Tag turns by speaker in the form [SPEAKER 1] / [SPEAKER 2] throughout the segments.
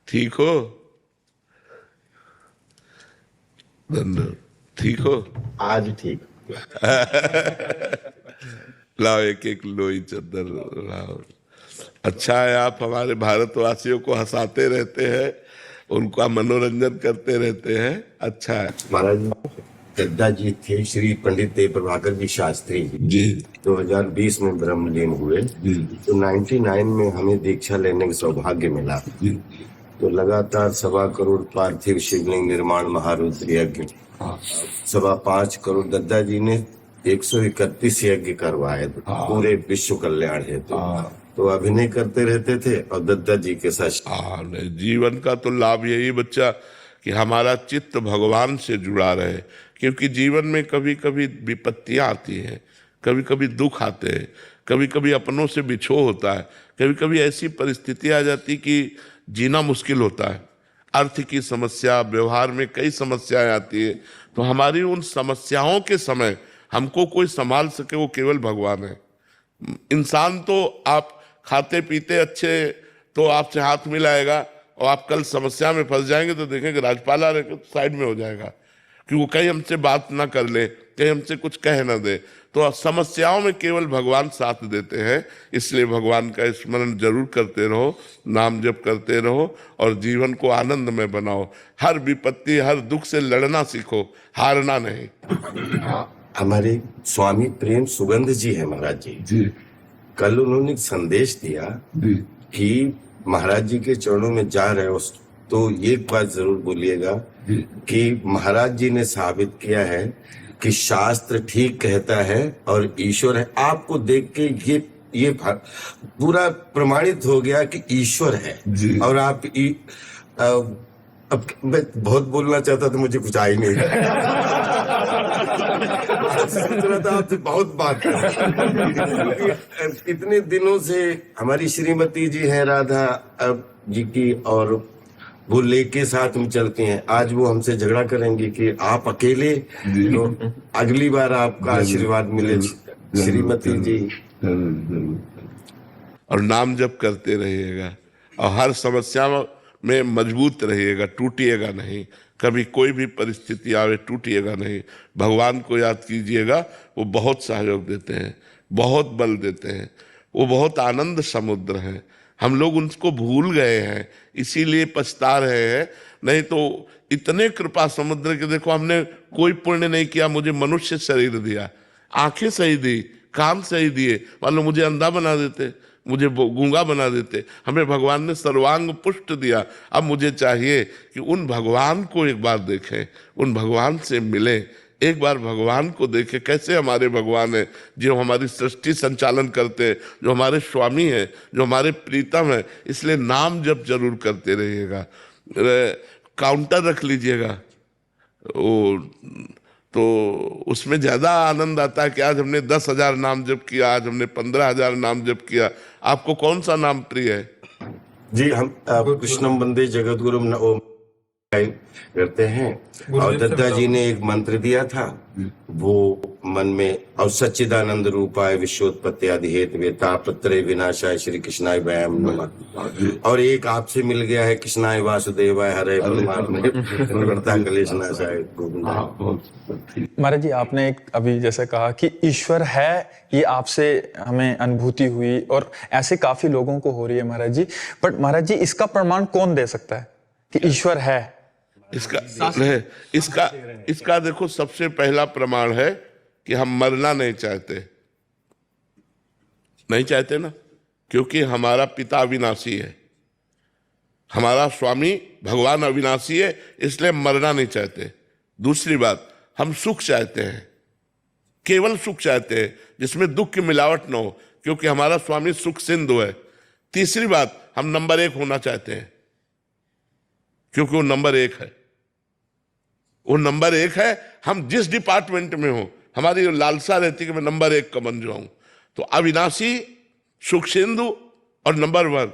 [SPEAKER 1] ठीक हो? धन्यवाद। ठीक हो?
[SPEAKER 2] आज ठीक।
[SPEAKER 1] लाओ एक एक लोई चादर लाओ। अच्छा है आप हमारे भारतवासियों को हंसाते रहते हैं, उनका मनोरंजन करते रहते हैं। अच्छा है
[SPEAKER 2] महाराज, दद्दा जी थे श्री पंडित देव प्रभाकर जी शास्त्री
[SPEAKER 1] जी।
[SPEAKER 2] 2020 में ब्रह्मलीन हुए। तो 99 में हमें दीक्षा लेने का सौभाग्य मिला। तो लगातार 1.25 करोड़ पार्थिव शिवलिंग निर्माण महारुद्र यज्ञ, 5.25 करोड़ दद्दा जी ने 131 यज्ञ करवाए पूरे विश्व कल्याण हेतु। तो अभिनय करते रहते थे और दद्दा जी के साथ।
[SPEAKER 1] जीवन का तो लाभ यही बच्चा कि हमारा चित्त भगवान से जुड़ा रहे, क्योंकि जीवन में कभी कभी विपत्तियां आती हैं, कभी कभी दुख आते हैं, कभी कभी अपनों से बिछो होता है, कभी कभी ऐसी परिस्थिति आ जाती कि जीना मुश्किल होता है। अर्थ की समस्या, व्यवहार में कई समस्याएं आती है। तो हमारी उन समस्याओं के समय हमको कोई संभाल सके वो केवल भगवान है। इंसान तो आप खाते पीते अच्छे तो आपसे हाथ मिलाएगा, और आप कल समस्या में फंस जाएंगे तो देखेंगे राजपाला रह साइड में हो जाएगा कि वो कहीं हमसे बात ना कर ले, कहीं हमसे कुछ कह ना दे। तो समस्याओं में केवल भगवान साथ देते हैं। इसलिए भगवान का स्मरण जरूर करते रहो, नाम जप करते रहो और जीवन को आनंद में बनाओ। हर विपत्ति, हर दुख से लड़ना सीखो, हारना नहीं।
[SPEAKER 2] हमारे स्वामी प्रेम सुगंध जी है महाराज जी। कल उन्होंने एक संदेश दिया कि महाराज जी के चरणों में जा रहे हो तो एक बात जरूर बोलिएगा कि महाराज जी ने साबित किया है कि शास्त्र ठीक कहता है और ईश्वर है। आपको देख के ये पूरा प्रमाणित हो गया कि ईश्वर है। और आप अब मैं बहुत बोलना चाहता था, मुझे कुछ आ ही नहीं सोच रहा था आपसे बहुत बात इतने दिनों से हमारी श्रीमती जी हैं राधा जी की, और वो लेके साथ में चलती हैं। आज वो हमसे झगड़ा करेंगी कि आप अकेले, तो अगली बार आपका आशीर्वाद मिले श्रीमती जी।
[SPEAKER 1] और नाम जप करते रहिएगा और हर समस्या में मजबूत रहिएगा, टूटिएगा नहीं। कभी कोई भी परिस्थिति आवे टूटिएगा नहीं। भगवान को याद कीजिएगा, वो बहुत सहयोग देते हैं, बहुत बल देते हैं, वो बहुत आनंद समुद्र हैं। हम लोग उनको भूल गए हैं, इसीलिए पछता रहे हैं। नहीं तो इतने कृपा समुद्र के, देखो हमने कोई पुण्य नहीं किया, मुझे मनुष्य शरीर दिया, आंखें सही दी, कान सही दिए। मान लो मुझे अंधा बना देते, मुझे गूंगा बना देते, हमें भगवान ने सर्वांग पुष्ट दिया। अब मुझे चाहिए कि उन भगवान को एक बार देखें, उन भगवान से मिलें, एक बार भगवान को देखें। कैसे हमारे भगवान है, जो हमारी सृष्टि संचालन करते हैं, जो हमारे स्वामी हैं, जो हमारे प्रीतम है। इसलिए नाम जप जरूर करते रहिएगा। काउंटर रख लीजिएगा, तो उसमें ज्यादा आनंद आता है कि आज हमने 10,000 नाम जप किया, आज हमने 15,000 नाम जप किया। आपको कौन सा नाम प्रिय है?
[SPEAKER 2] जी, हम कृष्णम वंदे जगतगुरुम करते हैं। और दद्दा जी ने एक मंत्र दिया था, वो मन में, और सच्चिदानंद रूपाय विश्वोत्पत्ति आदि हेतु तापत्रय विनाशाय श्री कृष्णाय वयम नमः। और एक आपसे मिल गया है, कृष्णाय वासुदेवाय हरे परमात्मा कलेशनाशाय।
[SPEAKER 3] महाराज जी, आपने एक अभी जैसे कहा कि ईश्वर है, ये आपसे हमें अनुभूति हुई और ऐसे काफी लोगों को हो रही है महाराज जी। बट महाराज जी, इसका प्रमाण कौन दे सकता है कि ईश्वर है?
[SPEAKER 1] इसका देखो, सबसे पहला प्रमाण है कि हम मरना नहीं चाहते ना, क्योंकि हमारा पिता अविनाशी है, हमारा स्वामी भगवान अविनाशी है, इसलिए मरना नहीं चाहते। दूसरी बात, हम सुख चाहते हैं, केवल सुख चाहते हैं जिसमें दुख की मिलावट ना हो, क्योंकि हमारा स्वामी सुख सिंधु है। तीसरी बात, हम नंबर 1 होना चाहते हैं, क्योंकि वो नंबर 1 है। वो नंबर 1 है। हम जिस डिपार्टमेंट में हो, हमारी लालसा रहती है कि मैं नंबर 1 का बन जाऊं। तो अविनाशी, सुख सिंधु और नंबर 1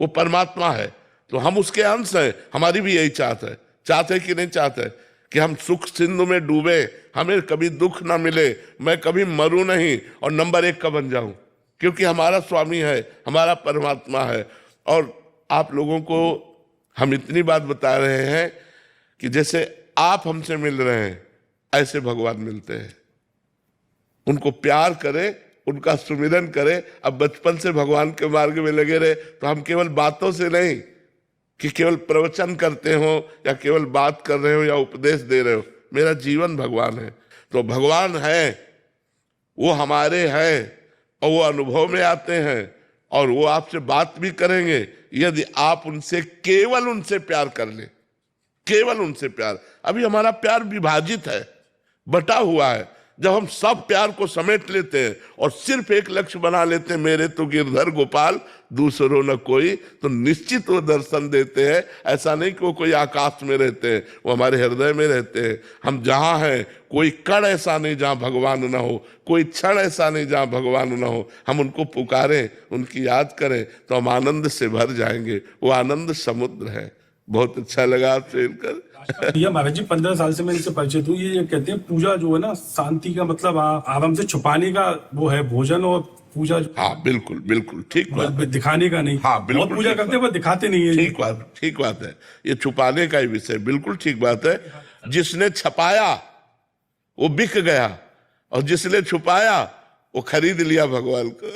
[SPEAKER 1] वो परमात्मा है, तो हम उसके अंश हैं। हमारी भी यही चाहते कि नहीं चाहते कि हम सुख सिंधु में डूबे, हमें कभी दुख ना मिले, मैं कभी मरूं नहीं और नंबर 1 का बन जाऊं, क्योंकि हमारा स्वामी है, हमारा परमात्मा है। और आप लोगों को हम इतनी बात बता रहे हैं कि जैसे आप हमसे मिल रहे हैं ऐसे भगवान मिलते हैं। उनको प्यार करें, उनका सुमिरन करें। अब बचपन से भगवान के मार्ग में लगे रहे तो हम केवल बातों से नहीं कि केवल प्रवचन करते हो या केवल बात कर रहे हो या उपदेश दे रहे हो। मेरा जीवन भगवान है। तो भगवान है, वो हमारे हैं और वो अनुभव में आते हैं और वो आपसे बात भी करेंगे यदि आप उनसे केवल उनसे प्यार कर ले, केवल उनसे प्यार। अभी हमारा प्यार विभाजित है, बटा हुआ है। जब हम सब प्यार को समेट लेते हैं और सिर्फ एक लक्ष्य बना लेते हैं, मेरे तो गिरधर गोपाल दूसरों न कोई, तो निश्चित वो दर्शन देते हैं। ऐसा नहीं कि वो कोई आकाश में रहते हैं, वो हमारे हृदय में रहते हैं। हम जहाँ हैं कोई कण ऐसा नहीं जहाँ भगवान न हो, कोई क्षण ऐसा नहीं जहाँ भगवान न हो। हम उनको पुकारें, उनकी याद करें तो हम आनंद से भर जाएंगे। वो आनंद समुद्र है। बहुत अच्छा लगा आपसे मिलकर।
[SPEAKER 4] ये महाराज जी 15 साल से मैं इनसे परिचित हूँ। ये कहते हैं पूजा जो है ना शांति का मतलब आराम से छुपाने का वो है भोजन, और पूजा
[SPEAKER 1] हाँ बिल्कुल बिल्कुल ठीक बात,
[SPEAKER 4] दिखाने का नहीं।
[SPEAKER 1] हाँ बिल्कुल
[SPEAKER 4] बहुत पूजा करते हैं पर दिखाते नहीं है।
[SPEAKER 1] ठीक बात है। ये छुपाने का ही विषय, बिल्कुल ठीक बात है। जिसने छपाया वो बिक गया और जिसने छुपाया वो खरीद लिया भगवान को।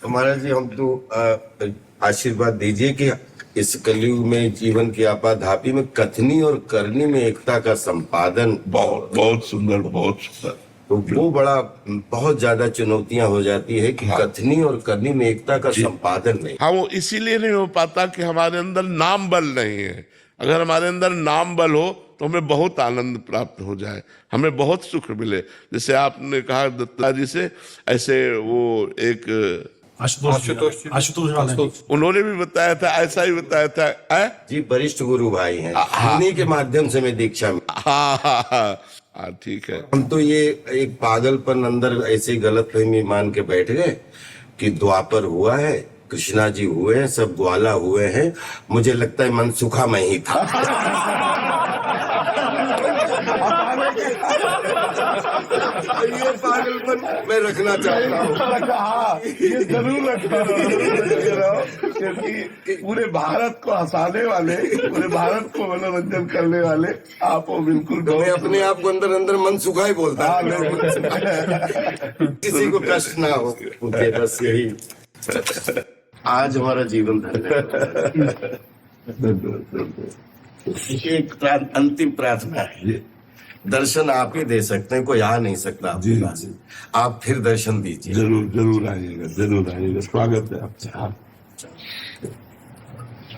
[SPEAKER 2] महाराज जी हम तो आशीर्वाद दीजिए कि इस कलयुग में जीवन की आपाधापी में कथनी और करनी में एकता का संपादन
[SPEAKER 1] बहुत बहुत सुंदर, बहुत सुंदर।
[SPEAKER 2] तो वो बड़ा बहुत ज्यादा चुनौतियां हो जाती है कि कथनी और करनी में एकता का संपादन नहीं।
[SPEAKER 1] हाँ, वो इसीलिए नहीं हो पाता कि हमारे अंदर नाम बल नहीं है। अगर हमारे अंदर नाम बल हो तो हमें बहुत आनंद प्राप्त हो जाए, हमें बहुत सुख मिले। जैसे आपने कहा दत्ता जी से, ऐसे वो एक
[SPEAKER 4] आशुतोष
[SPEAKER 1] उन्होंने भी बताया था, ऐसा ही बताया था।
[SPEAKER 2] जी वरिष्ठ गुरु भाई हैं, उन्हीं के माध्यम से मैं दीक्षा में।
[SPEAKER 1] हाँ ठीक है।
[SPEAKER 2] हम तो ये एक पागलपन अंदर ऐसे गलतफहमी मान के बैठ गए कि द्वापर हुआ है, कृष्णा जी हुए हैं, सब ग्वाला हुए हैं। मुझे लगता है मनसुखा मैं ही था। ये पागलपन मैं रखना चाहता हूँ।
[SPEAKER 1] ये जरूर रखना, क्योंकि पूरे भारत को हंसाने वाले, पूरे भारत को मनोरंजन करने वाले आप हो। बिल्कुल,
[SPEAKER 2] तो मैं अपने आप को अंदर अंदर मनसुखा ही बोलता हूँ। किसी को कष्ट ना हो, मुझे बस यही आज हमारा जीवन धन्य। एक अंतिम प्रार्थना है, दर्शन आप ही दे सकते हैं, कोई आ नहीं सकता आपके पास। आप फिर दर्शन दीजिए।
[SPEAKER 1] जरूर जरूर आइएगा, जरूर आइएगा। स्वागत है आपका।